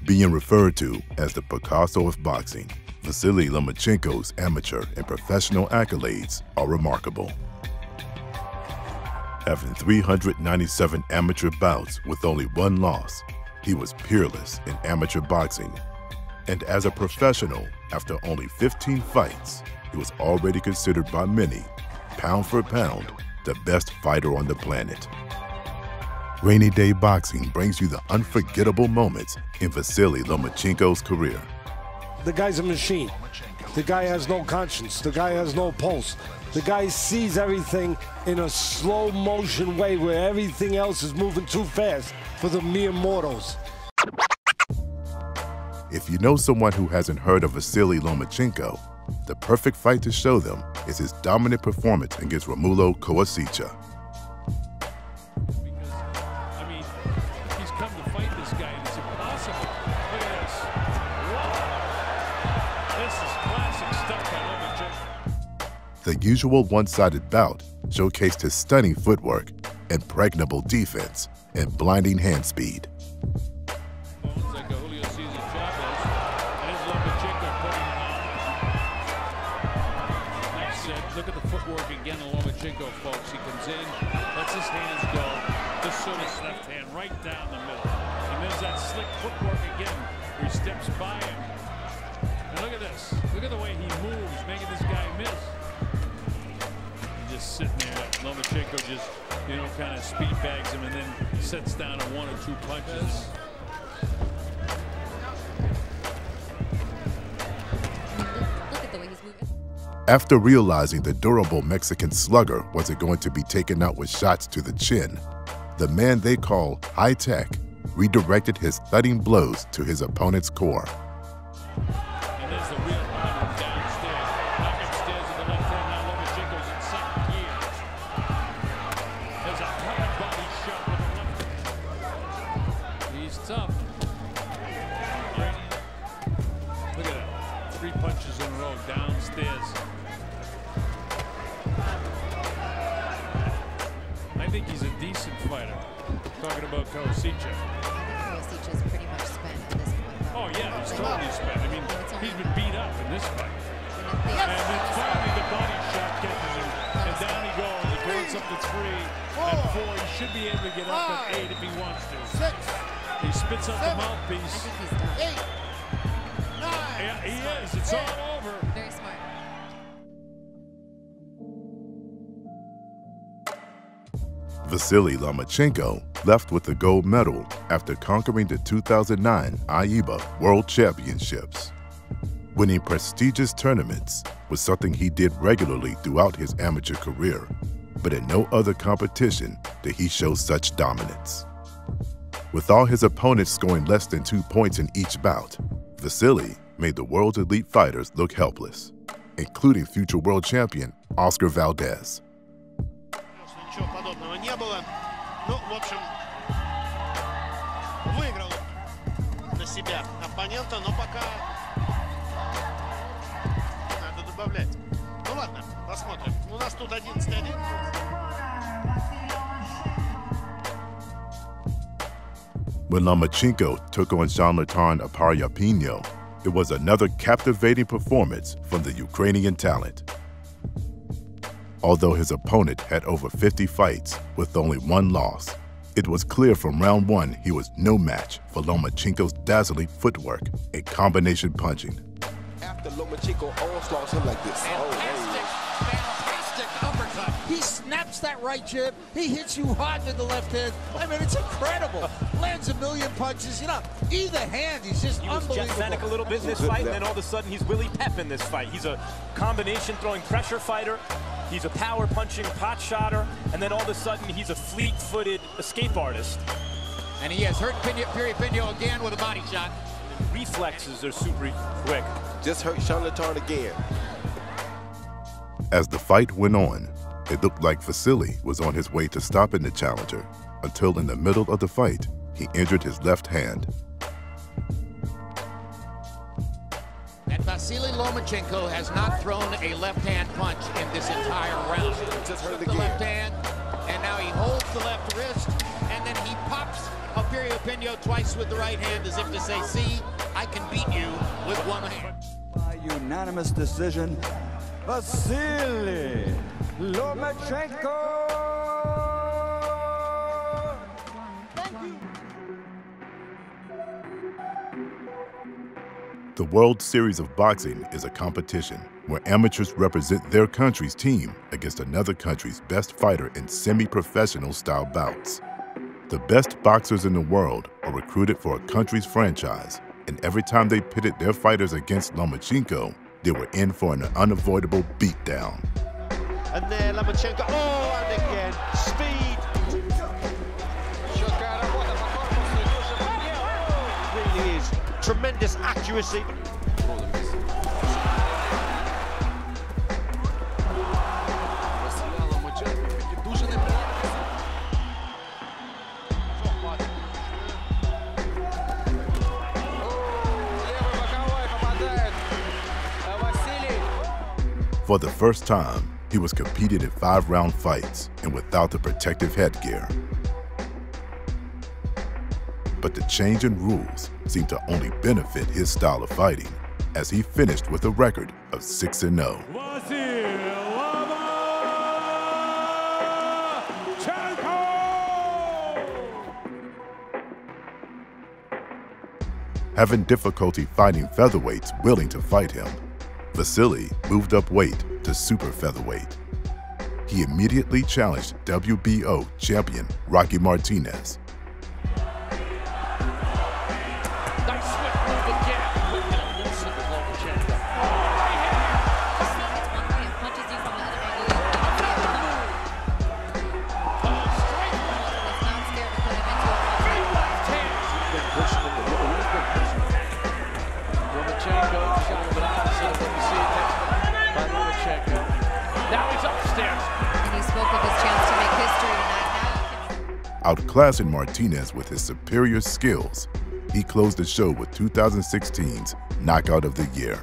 Being referred to as the Picasso of boxing, Vasyl Lomachenko's amateur and professional accolades are remarkable. Having 397 amateur bouts with only one loss, he was peerless in amateur boxing. And as a professional, after only 15 fights, he was already considered by many, pound for pound, the best fighter on the planet. Rainy Day Boxing brings you the unforgettable moments in Vasyl Lomachenko's career. The guy's a machine. The guy has no conscience. The guy has no pulse. The guy sees everything in a slow motion way where everything else is moving too fast for the mere mortals. If you know someone who hasn't heard of Vasyl Lomachenko, the perfect fight to show them is his dominant performance against Romulo Koasica. The usual one-sided bout showcased his stunning footwork, impregnable defense, and blinding hand speed. Look at the footwork again of Lomachenko, folks. He comes in, lets his hands go, just shows his left hand right down the middle. And there's that slick footwork again, where he steps by him. And look at this. Look at the way he moves, making this guy miss. Just sitting there, Lomachenko just, kind of speed bags him and then sets down on 1 or 2 punches. Look at the way he's moving. After realizing the durable Mexican slugger wasn't going to be taken out with shots to the chin, the man they call High Tech redirected his thudding blows to his opponent's core. And there's the real power downstairs. Back upstairs with the left hand. Now Lomachenko's in second gear. There's a hard body shot with the left hand. He's tough. Look at that. 3 punches in a row downstairs. I think he's a decent fighter. Talking about Koasica. Koasica's pretty much spent at this point. Oh yeah, he's totally spent. I mean, he's been beat up in this fight. And then finally the body shot catches him. And down he goes. He builds up to 3 and 4. He should be able to get up at 8 if he wants to. 6. He spits out the mouthpiece. I think he's done. 8. 9. Yeah, he is. It's all over. Very smart. Vasyl Lomachenko left with the gold medal after conquering the 2009 AIBA World Championships. Winning prestigious tournaments was something he did regularly throughout his amateur career, but in no other competition did he show such dominance. With all his opponents scoring less than 2 points in each bout, Vasyl made the world's elite fighters look helpless, including future world champion Oscar Valdez. Ничего подобного не было. Ну, в общем, выиграл на себя оппонента, но пока надо добавлять. Ну ладно, посмотрим. У нас тут 11-1. When Lomachenko took on Jonathan Aparyapino, it was another captivating performance from the Ukrainian talent. Although his opponent had over 50 fights with only 1 loss, it was clear from round 1 he was no match for Lomachenko's dazzling footwork and combination punching. After Lomachenko onslaughts him like this. Fantastic uppercut. He snaps that right jab. He hits you hard with the left hand. I mean, it's incredible. Lands a million punches. Either hand, he's just unbelievable. He was Jet Fennec a little bit in this fight, and then all of a sudden he's Willie Pep in this fight. He's a combination throwing pressure fighter. He's a power punching pot shotter, and then all of a sudden he's a fleet-footed escape artist. And he has hurt Pino again with a body shot. Reflexes are super quick. Just hurt Jonathan again. As the fight went on, it looked like Vasyl was on his way to stopping the challenger until in the middle of the fight, he injured his left hand. And Vasyl Lomachenko has not thrown a left-hand punch in this entire round. Just hurt The again. left hand, and now he holds the left wrist, and then he pops Alperio Pino twice with the right hand as if to say, see, I can beat you with one hand. By unanimous decision, Vasyl Lomachenko. The World Series of Boxing is a competition where amateurs represent their country's team against another country's best fighter in semi-professional style bouts. The best boxers in the world are recruited for a country's franchise, and every time they pitted their fighters against Lomachenko, they were in for an unavoidable beatdown. And there, Lomachenko, oh, and again, speed. Really is tremendous accuracy. For the first time, he was competing in 5-round fights and without the protective headgear. But the change in rules seemed to only benefit his style of fighting, as he finished with a record of 6-0. Vasyl Lomachenko! Having difficulty finding featherweights willing to fight him, Vasyl moved up weight to super featherweight. He immediately challenged WBO champion Rocky Martinez. Nice swift move again. Quick and elusive with Lomachenko. Right hand. Punches you from the other angle. Oh, straight left. He's not scared to put him into a Straight left hand. He's been pushing him. Lomachenko showing the opposite of what we see next by Lomachenko. Now he's upstairs. And he spoke of his chance to make history tonight. Outclassing Martinez with his superior skills, he closed the show with 2016's Knockout of the Year.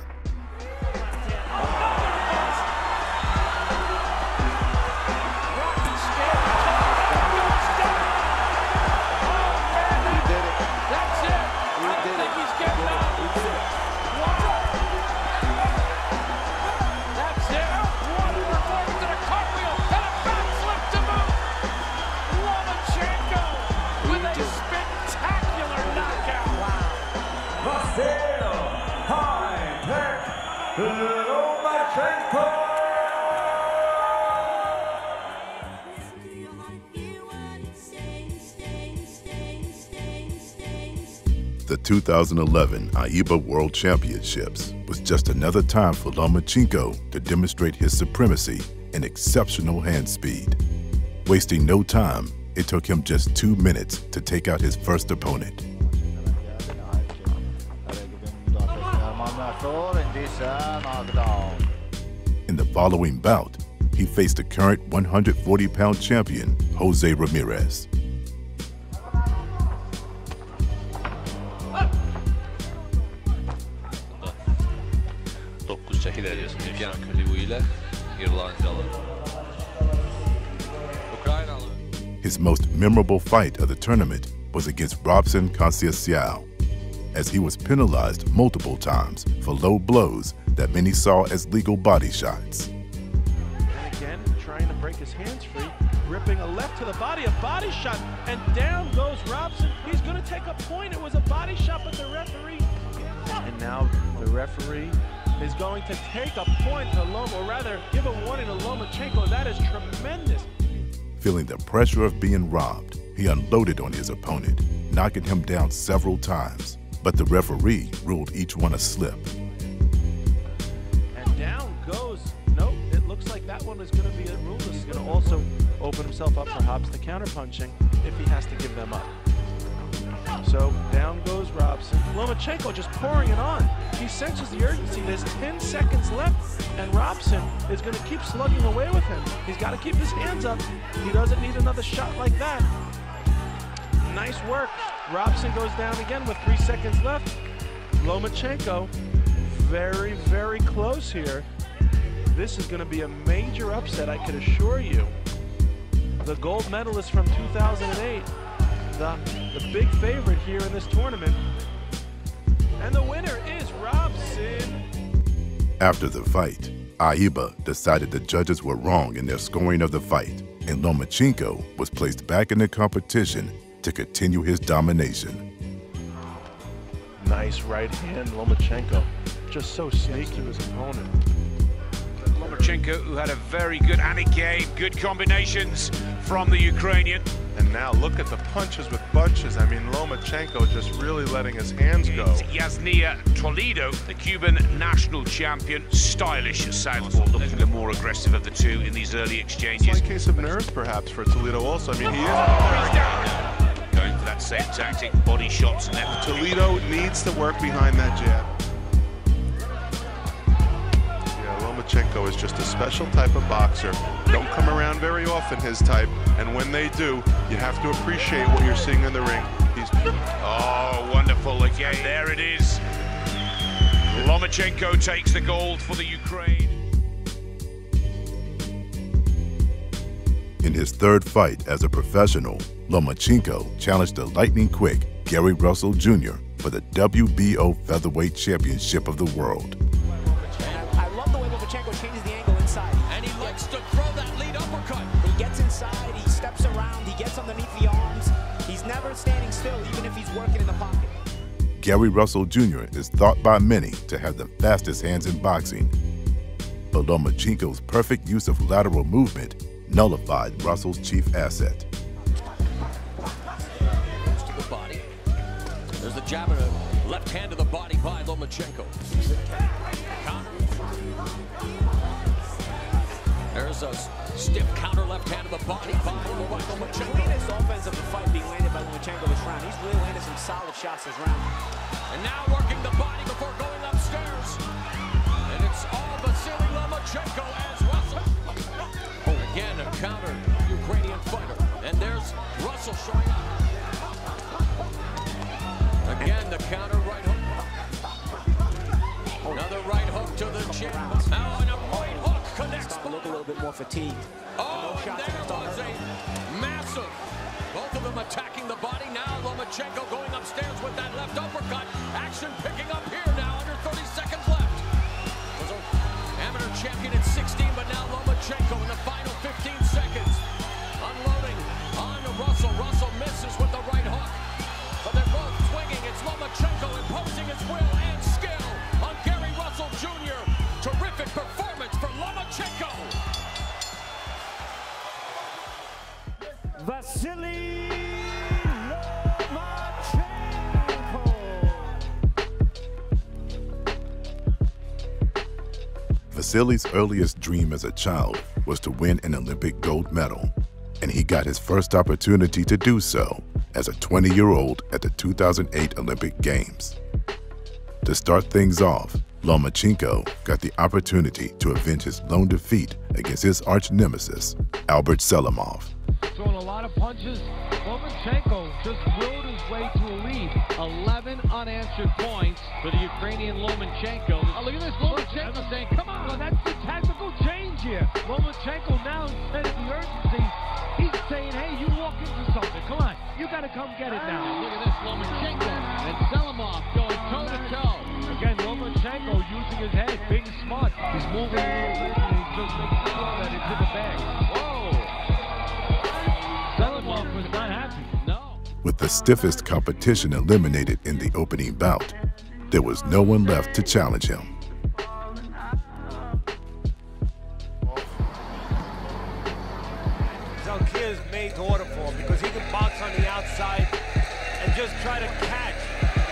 The 2011 AIBA World Championships was just another time for Lomachenko to demonstrate his supremacy and exceptional hand speed. Wasting no time, it took him just 2 minutes to take out his first opponent. In the following bout, he faced the current 140-pound champion, Jose Ramirez. His most memorable fight of the tournament was against Robson Conceição, as he was penalized multiple times for low blows that many saw as legal body shots. And again, trying to break his hands free, ripping a left to the body, a body shot, and down goes Robson. He's going to take a point. It was a body shot, but the referee... And now the referee is going to take a point to or rather give a warning to Lomachenko. That is tremendous. Feeling the pressure of being robbed, he unloaded on his opponent, knocking him down several times. But the referee ruled each one a slip. And down goes, nope, it looks like that one is going to be a rule. This is going to also open himself up perhaps to counterpunching if he has to give them up. So down goes Robson. Lomachenko just pouring it on. He senses the urgency. There's 10 seconds left, and Robson is going to keep slugging away with him. He's got to keep his hands up. He doesn't need another shot like that. Nice work. Robson goes down again with 3 seconds left. Lomachenko, very, very close here. This is going to be a major upset, I can assure you. The gold medalist from 2008 the big favorite here in this tournament. And the winner is Robson. After the fight, AIBA decided the judges were wrong in their scoring of the fight, and Lomachenko was placed back in the competition to continue his domination. Nice right hand, Lomachenko. Just so sneaky to his opponent. Lomachenko, who had a very good, and again, good combinations from the Ukrainian. And now look at the punches with bunches. I mean, Lomachenko just really letting his hands go. Yasnia Toledo, the Cuban national champion, stylish southpaw, looking the more aggressive of the two in these early exchanges. It's like a case of nerves, perhaps, for Toledo also. I mean, he is going for that same tactic, body shots left. Toledo needs to work behind that jab. Lomachenko is just a special type of boxer. Don't come around very often, his type, and when they do, you have to appreciate what you're seeing in the ring. Oh, wonderful again. There it is. Lomachenko takes the gold for the Ukraine. In his third fight as a professional, Lomachenko challenged the lightning-quick Gary Russell Jr. for the WBO Featherweight Championship of the World. Lomachenko changes the angle inside. And he likes to throw that lead uppercut. He gets inside, he steps around, he gets underneath the arms. He's never standing still, even if he's working in the pocket. Gary Russell Jr. is thought by many to have the fastest hands in boxing. But Lomachenko's perfect use of lateral movement nullified Russell's chief asset. Goes to the body. There's the jab and a left hand to the body by Lomachenko. There's a stiff counter left hand to the body by Lomachenko. Cleanest offense of the fight being landed by Lomachenko this round. He's really landed some solid shots this round. And now working the body before going upstairs. And it's all Vasyl Lomachenko as Russell. Again, a counter Ukrainian fighter. And there's Russell showing up. Again, the counter right hook. Another right hook to the chin. Now and a right hook connects. Look a little bit more fatigued. Oh, and there was a massive. Both of them attacking the body. Now Lomachenko going upstairs with that left uppercut. Action picking up here now. Under 30 seconds left. Was an amateur champion at 16, but now Lomachenko in the final 15 seconds. Unloading on to Russell. Russell misses with the right hook. But they're both swinging. It's Lomachenko imposing his will and skill on Gary Russell Jr. Terrific performance for Lomachenko. Vasyl Lomachenko. Vasyly's earliest dream as a child was to win an Olympic gold medal, and he got his first opportunity to do so as a 20-year-old at the 2008 Olympic Games. To start things off, Lomachenko got the opportunity to avenge his lone defeat against his arch-nemesis, Albert Selimov. Throwing a lot of punches, Lomachenko just willed his way to a lead. 11 unanswered points for the Ukrainian Lomachenko. Oh, look at this, Lomachenko saying, come on, well, that's the tactical change here. Lomachenko now, instead of the urgency, he's saying, hey, you walk into something, come on, you gotta come get it now. Look at this, Lomachenko and Selimov going toe-to-toe. Again, Lomachenko using his head, being smart. He's moving a little bit and he's just making sure that it's in the bag. Whoa! Selimov was not happy, no. With the stiffest competition eliminated in the opening bout, there was no one left to challenge him. Zalkir's made to order for him because he can box on the outside and just try to catch.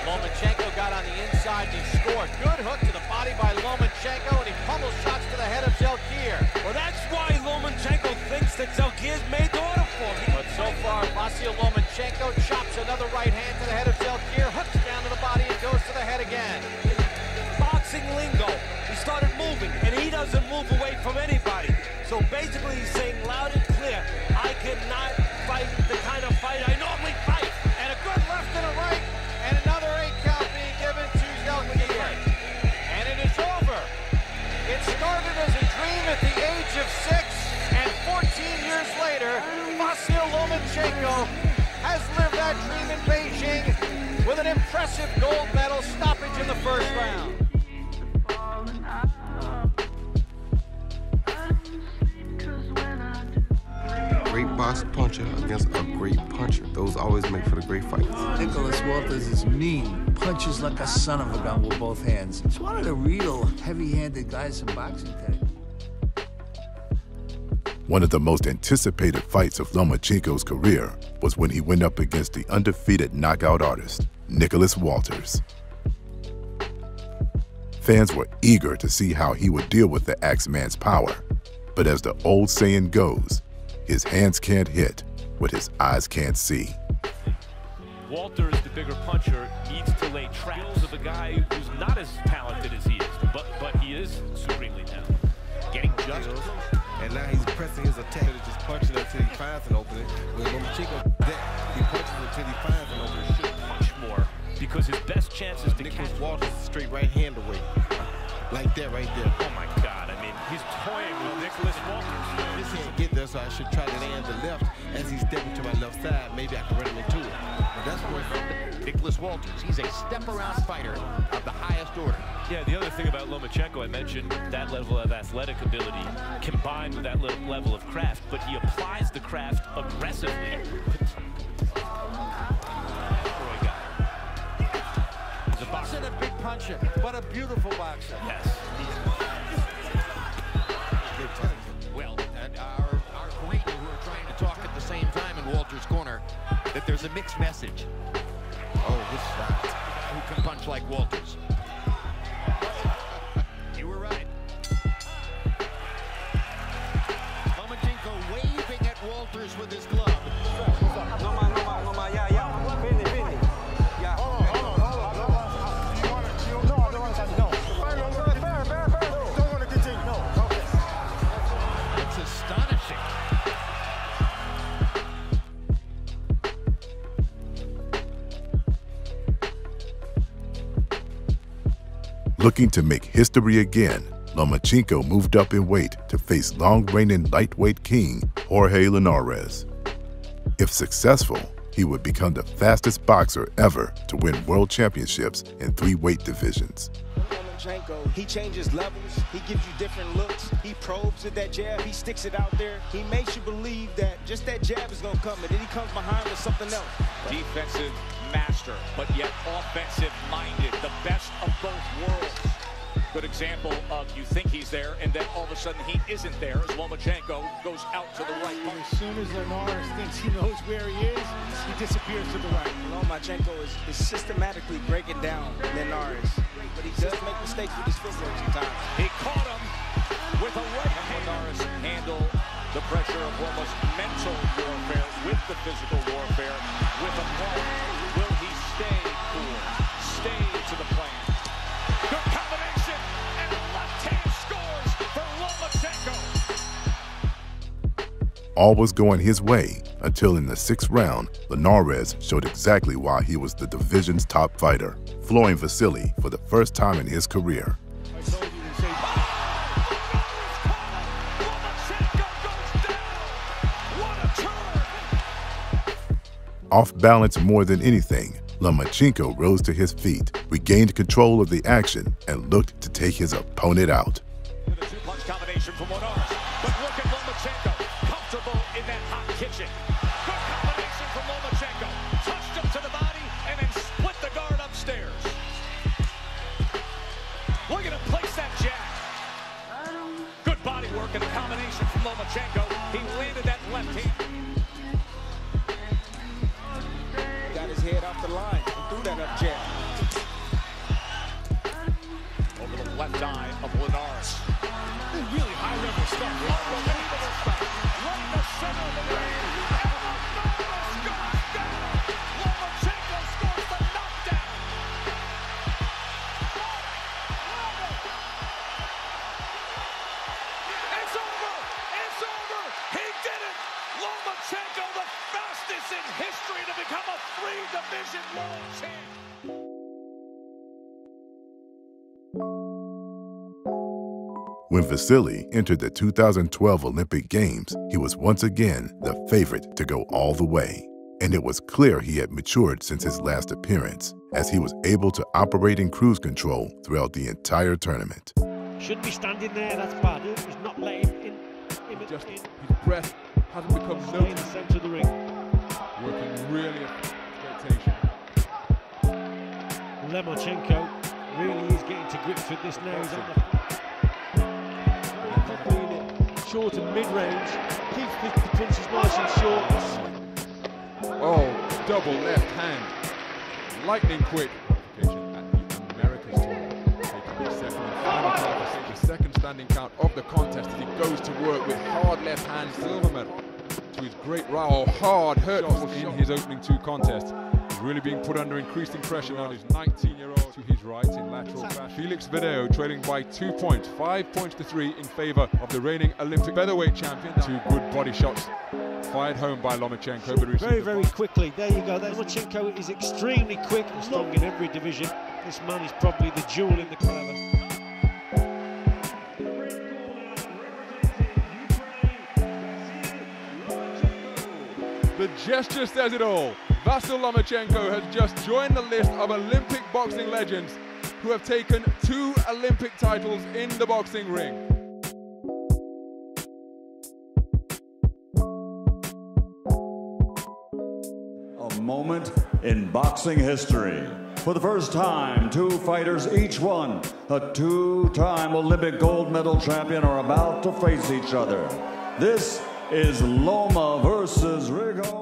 Lomachenko got on the inside and he scored. Good hook to the body by Lomachenko, and he pummels shots to the head of Zalkir. Well, that's why Lomachenko thinks that Zalkir's made to order for him. But so far, Vasyl Lomachenko chops another right hand to the head of Zalkir, hooks down to the body and goes to the head again. Boxing lingo. He started moving, and he doesn't move away from anybody. So basically, he's saying loud and clear, I cannot fight the kind of fight I normally fight. And a good left and a right, and another 8 count being given to Zalkir. And it is over. It started as a dream at the age of 6, and 14 years later, Vasyl Lomachenko has lived that massive gold medal stoppage in the first round. Great box puncher against a great puncher. Those always make for the great fights. Nicholas Walters is mean, punches like a son of a gun with both hands. He's one of the real heavy-handed guys in boxing today. One of the most anticipated fights of Lomachenko's career was when he went up against the undefeated knockout artist, Nicholas Walters. Fans were eager to see how he would deal with the Axeman's power, but as the old saying goes, his hands can't hit what his eyes can't see. Walters, the bigger puncher, needs to lay traps of a guy who's not as talented as he is, but he is supremely talented. Getting just and now he's pressing his attack. Instead of just punching until he finds an opening. When Lomachenko, he punches until he finds an opening. Should punch more because his best chance is to Nicholas Walters is straight right hand away. Like that right there. Oh my God, I mean, he's toying with Nicholas Walters. This can't get there, so I should try to land the left as he's stepping to my left side. Maybe I can run him into it. But that's what Nicholas Walters, he's a step-around fighter of the highest order. Yeah, the other thing about Lomachenko, I mentioned that level of athletic ability combined with that level of craft, but he applies the craft aggressively. He's a boxer and a big puncher, but a beautiful boxer. Yes. Well, and our great who are trying to talk at the same time in Walter's corner, that there's a mixed message. Oh, this shot. Who can punch like Walters? You were right. Lomachenko waving at Walters with his glove. No man, yeah. Finish. Yeah. Hold on. No, I don't want to continue. No. Don't want to continue. No. Okay. It's astonishing. Looking to make history again, Lomachenko moved up in weight to face long-reigning lightweight king Jorge Linares. If successful, he would become the fastest boxer ever to win world championships in 3 weight divisions. Lomachenko, he changes levels, he gives you different looks, he probes with that jab, he sticks it out there, he makes you believe that just that jab is going to come, and then he comes behind with something else. Defensive master, but yet offensive-minded, the best of both worlds. Good example of you think he's there, and then all of a sudden he isn't there as Lomachenko goes out to the right. As soon as Linares thinks he knows where he is, he disappears to the right. Lomachenko is systematically breaking down Linares, but he does make mistakes with his footwork sometimes. He caught him with a right hand. Linares handle the pressure of almost mental warfare with the physical warfare with a plan. Will he stay cool? Stay to the plan? Good combination, and left hand scores for Lomachenko. All was going his way until in the 6th round, Linares showed exactly why he was the division's top fighter, flooring Vasyl for the first time in his career. Off balance more than anything, Lomachenko rose to his feet, regained control of the action, and looked to take his opponent out. With a 2-punch combination from Linares, but look at Lomachenko, comfortable in that hot kitchen. Good combination from Lomachenko, touched him to the body, and then split the guard upstairs. Look at him place that jab. Good body work and a combination from Lomachenko. He landed that left hand. Head off the line and threw that up jab. Over the left eye of Linares. Really high level stuff. Unbelievable stuff. Right in the center of the ring. And Linares goes down. Lomachenko scores the knockdown. It's over. It's over. He did it. Lomachenko, the fastest in history to become a 3-division world champ. When Vasyl entered the 2012 Olympic Games, he was once again the favorite to go all the way. And it was clear he had matured since his last appearance, as he was able to operate in cruise control throughout the entire tournament. Shouldn't be standing there, that's bad. He's not letting him just his breath hasn't become noticeable. In the centre of the ring. Working really expectation. Lomachenko really is getting to grips with this now. He's on the short and mid-range. Keeps the punches nice and short. Oh, double left hand. Lightning quick. At the Americas tournament. Taking the second and final count. I think the second standing count of the contest as he goes to work with hard left hand silver medal. To his great right, hard hurtful in his opening two contests. He's really being put under increasing pressure on his 19-year-old to his right in lateral fashion. Felix Verdejo trailing by 2 points, 5 points to 3 in favor of the reigning Olympic featherweight champion. Two good body shots fired home by Lomachenko. But very quickly. There you go. Lomachenko is extremely quick and strong in every division. This man is probably the jewel in the crown. The gesture says it all. Vasyl Lomachenko has just joined the list of Olympic boxing legends who have taken 2 Olympic titles in the boxing ring. A moment in boxing history. For the first time, 2 fighters, each one a 2-time Olympic gold medal champion, are about to face each other. This is Loma versus Rigo.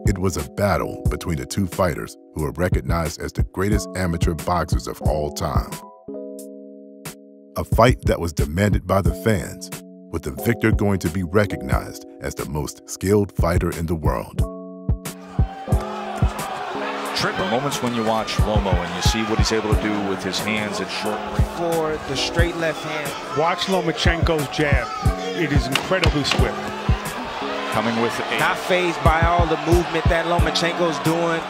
It was a battle between the 2 fighters who are recognized as the greatest amateur boxers of all time. A fight that was demanded by the fans, with the victor going to be recognized as the most skilled fighter in the world. Triple moments when you watch Lomo and you see what he's able to do with his hands at short range. For the straight left hand. Watch Lomachenko's jab. It is incredibly swift. Coming with a... Not fazed by all the movement that Lomachenko's doing.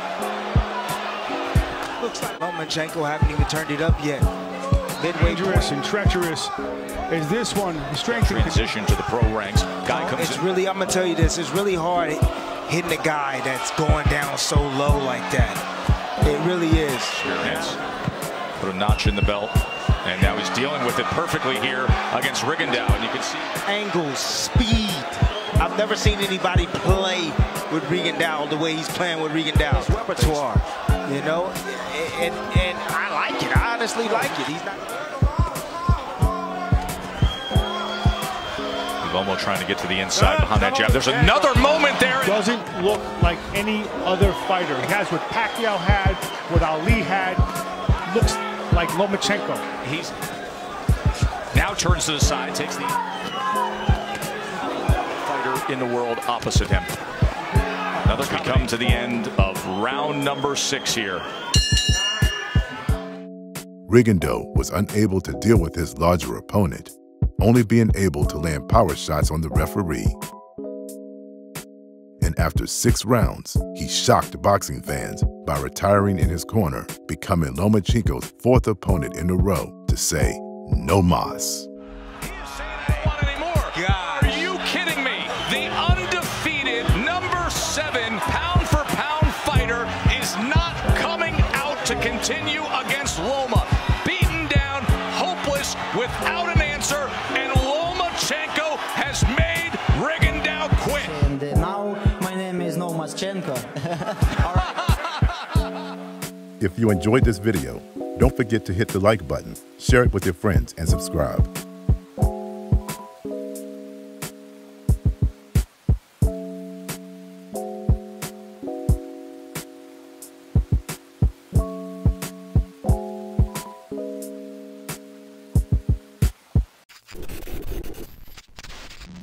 Looks like Lomachenko haven't even turned it up yet. Dangerous and treacherous is this one. Strength transition to the pro ranks. Guy comes it's in. Really, I'm gonna tell you this, it's really hard hitting a guy that's going down so low like that. It really is. Experience. Put a notch in the belt. And now he's dealing with it perfectly here against RIGONDEAUX. And you can see angles, speed. I've never seen anybody play with RIGONDEAUX the way he's playing with RIGONDEAUX. His repertoire, you know, and I like it. I honestly like it. He's not. Lomo trying to get to the inside behind that jab. There's another moment there. Doesn't look like any other fighter. He has what Pacquiao had, what Ali had. Looks like Lomachenko. He's now turns to the side, takes the fighter in the world opposite him. Another we come to the end of round number 6 here. RIGONDEAUX was unable to deal with his larger opponent, only being able to land power shots on the referee. And after 6 rounds, he shocked boxing fans by retiring in his corner, becoming Lomachenko's 4th opponent in a row to say no mas. Are you kidding me? The undefeated number 7 pound-for-pound fighter is not coming out to continue against Loma. Beaten down, hopeless, without an answer, and Lomachenko has made RIGONDEAUX quit. And now my name is Lomachenko. If you enjoyed this video, don't forget to hit the like button, share it with your friends, and subscribe.